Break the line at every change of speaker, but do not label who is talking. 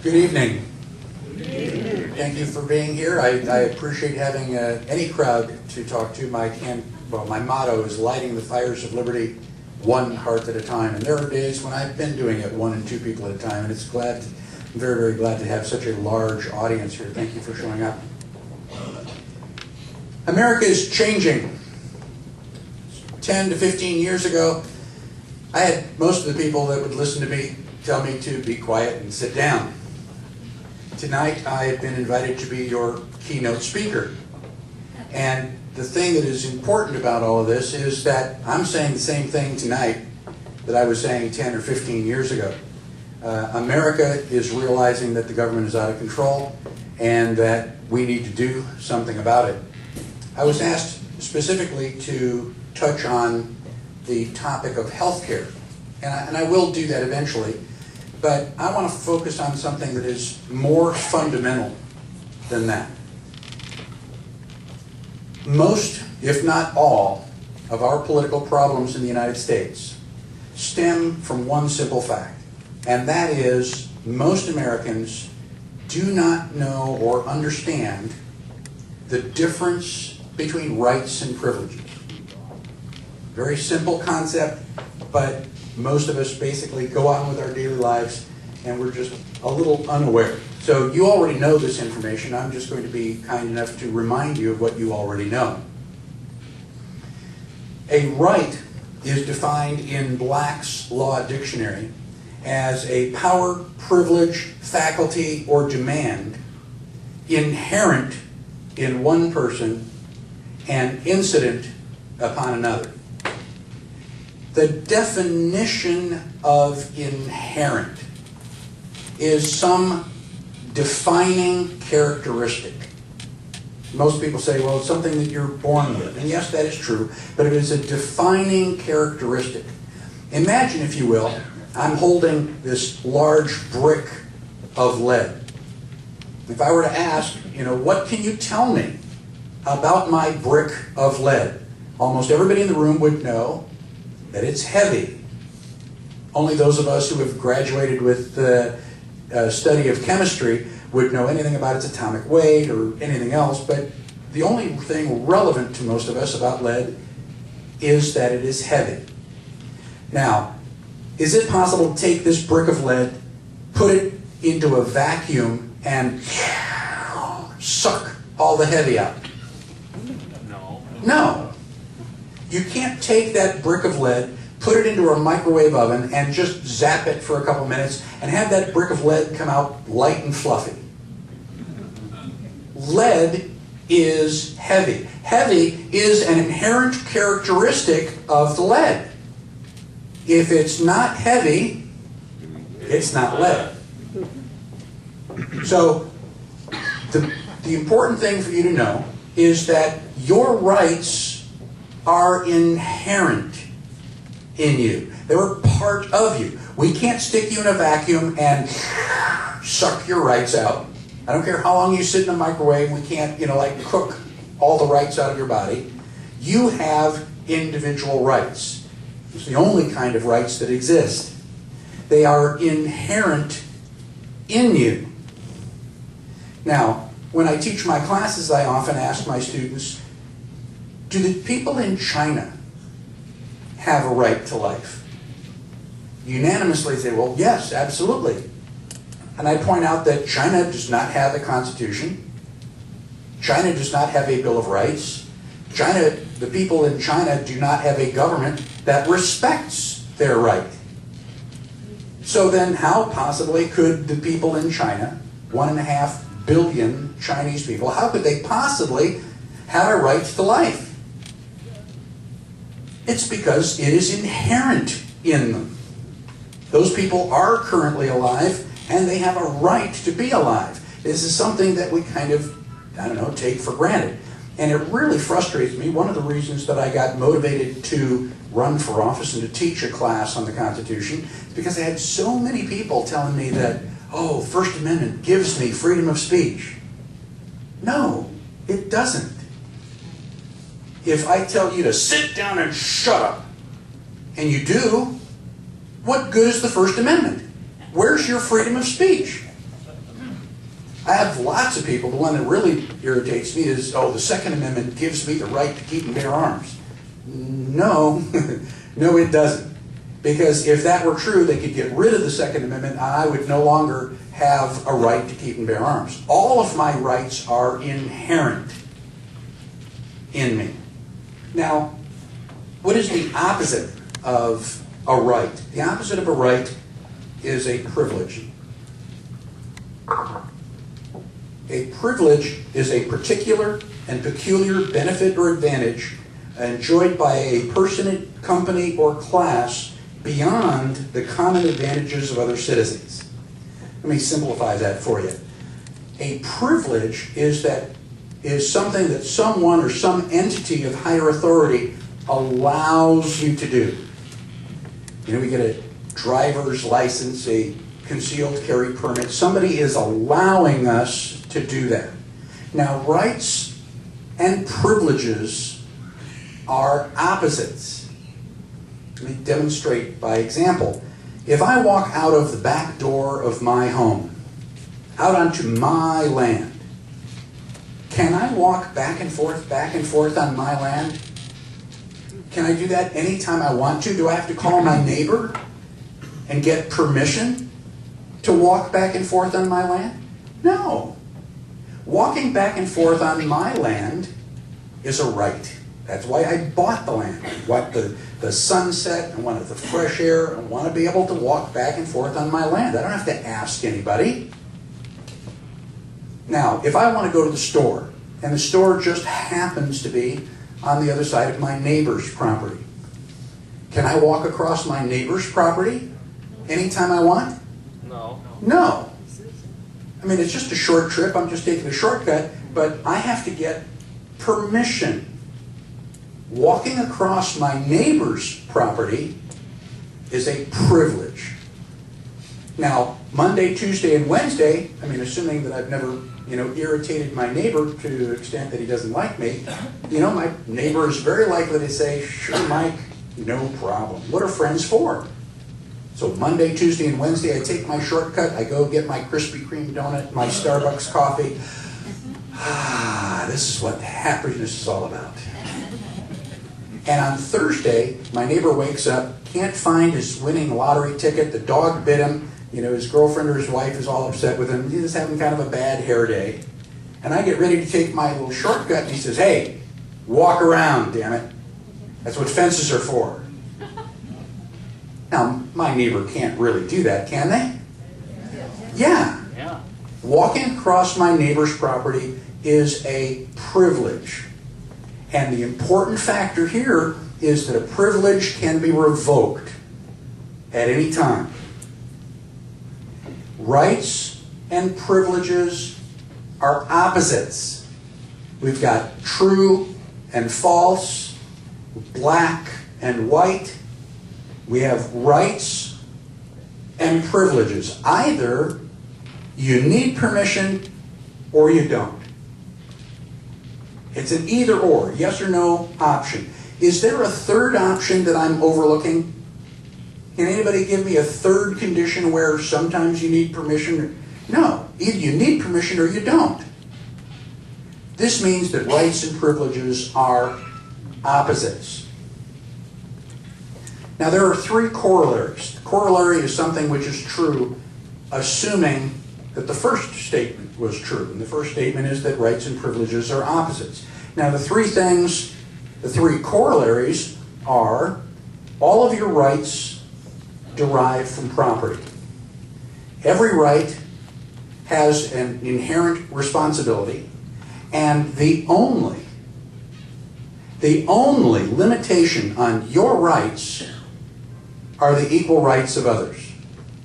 Good evening. Thank you for being here. I appreciate having any crowd to talk to. My motto is lighting the fires of liberty one heart at a time. And there are days when I've been doing it one and two people at a time. And I'm very, very glad to have such a large audience here. Thank you for showing up. America is changing. 10 to 15 years ago, I had most of the people that would listen to me tell me to be quiet and sit down. Tonight, I have been invited to be your keynote speaker. And the thing that is important about all of this is that I'm saying the same thing tonight that I was saying 10 or 15 years ago. America is realizing that the government is out of control and that we need to do something about it. I was asked specifically to touch on the topic of healthcare, and I will do that eventually. But I want to focus on something that is more fundamental than that. Most, if not all, of our political problems in the United States stem from one simple fact, and that is most Americans do not know or understand the difference between rights and privileges. Very simple concept, but most of us basically go on with our daily lives and we're just a little unaware. So you already know this information. I'm just going to be kind enough to remind you of what you already know. A right is defined in Black's Law Dictionary as a power, privilege, faculty, or demand inherent in one person and incident upon another. The definition of inherent is some defining characteristic. Most people say, well, it's something that you're born with. And yes, that is true, but it is a defining characteristic. Imagine, if you will, I'm holding this large brick of lead. If I were to ask, what can you tell me about my brick of lead? Almost everybody in the room would know that it's heavy. Only those of us who have graduated with the study of chemistry would know anything about its atomic weight or anything else, but the only thing relevant to most of us about lead is that it is heavy. Now, is it possible to take this brick of lead, put it into a vacuum, and suck all the heavy out? No. You can't take that brick of lead, put it into a microwave oven, and just zap it for a couple minutes and have that brick of lead come out light and fluffy. Lead is heavy. Heavy is an inherent characteristic of the lead. If it's not heavy, it's not lead. So the important thing for you to know is that your rights are inherent in you. They're a part of you. We can't stick you in a vacuum and suck your rights out. I don't care how long you sit in a microwave. We can't, cook all the rights out of your body. You have individual rights. It's the only kind of rights that exist. They are inherent in you. Now, when I teach my classes, I often ask my students, do the people in China have a right to life? Unanimously say, well, yes, absolutely. And I point out that China does not have a constitution. China does not have a Bill of Rights. The people in China do not have a government that respects their right. So then how possibly could the people in China, 1.5 billion Chinese people, how could they possibly have a right to life? It's because it is inherent in them. Those people are currently alive, and they have a right to be alive. This is something that we kind of, take for granted. And it really frustrates me. One of the reasons that I got motivated to run for office and to teach a class on the Constitution is because I had so many people telling me that, oh, First Amendment gives me freedom of speech. No, it doesn't. If I tell you to sit down and shut up, and you do, what good is the First Amendment? Where's your freedom of speech? I have lots of people, the one that really irritates me is, oh, the Second Amendment gives me the right to keep and bear arms. No, no it doesn't. Because if that were true, they could get rid of the Second Amendment and I would no longer have a right to keep and bear arms. All of my rights are inherent in me. Now, what is the opposite of a right? The opposite of a right is a privilege. A privilege is a particular and peculiar benefit or advantage enjoyed by a person, company, or class beyond the common advantages of other citizens. Let me simplify that for you. A privilege is something that someone or some entity of higher authority allows you to do. You know, we get a driver's license, a concealed carry permit. Somebody is allowing us to do that. Now, rights and privileges are opposites. Let me demonstrate by example. If I walk out of the back door of my home, out onto my land, can I walk back and forth on my land? Can I do that anytime I want to? Do I have to call my neighbor and get permission to walk back and forth on my land? No. Walking back and forth on my land is a right. That's why I bought the land. I want the sunset, I wanted the fresh air, I want to be able to walk back and forth on my land. I don't have to ask anybody. Now, if I want to go to the store, and the store just happens to be on the other side of my neighbor's property, can I walk across my neighbor's property anytime I want?
No.
No. I mean, it's just a short trip. I'm just taking a shortcut, but I have to get permission. Walking across my neighbor's property is a privilege. Now, Monday, Tuesday, and Wednesday, I mean, assuming that I've never, irritated my neighbor to the extent that he doesn't like me, my neighbor is very likely to say, sure, Mike, no problem. What are friends for? So Monday, Tuesday, and Wednesday, I take my shortcut. I go get my Krispy Kreme donut, my Starbucks coffee. This is what happiness is all about. And on Thursday, my neighbor wakes up, can't find his winning lottery ticket. The dog bit him. His girlfriend or his wife is all upset with him. He's just having kind of a bad hair day. And I get ready to take my little shortcut, and he says, hey, walk around, damn it. That's what fences are for. Now, my neighbor can't really do that, can they? Yeah. Walking across my neighbor's property is a privilege. And the important factor here is that a privilege can be revoked at any time. Rights and privileges are opposites. We've got true and false, black and white. We have rights and privileges. Either you need permission or you don't. It's an either or, yes or no option. Is there a third option that I'm overlooking? Can anybody give me a third condition where sometimes you need permission? No, either you need permission or you don't. This means that rights and privileges are opposites. Now there are three corollaries. The corollary is something which is true, assuming that the first statement was true. And the first statement is that rights and privileges are opposites. Now the three corollaries are all of your rights derive from property. Every right has an inherent responsibility, and the only limitation on your rights are the equal rights of others.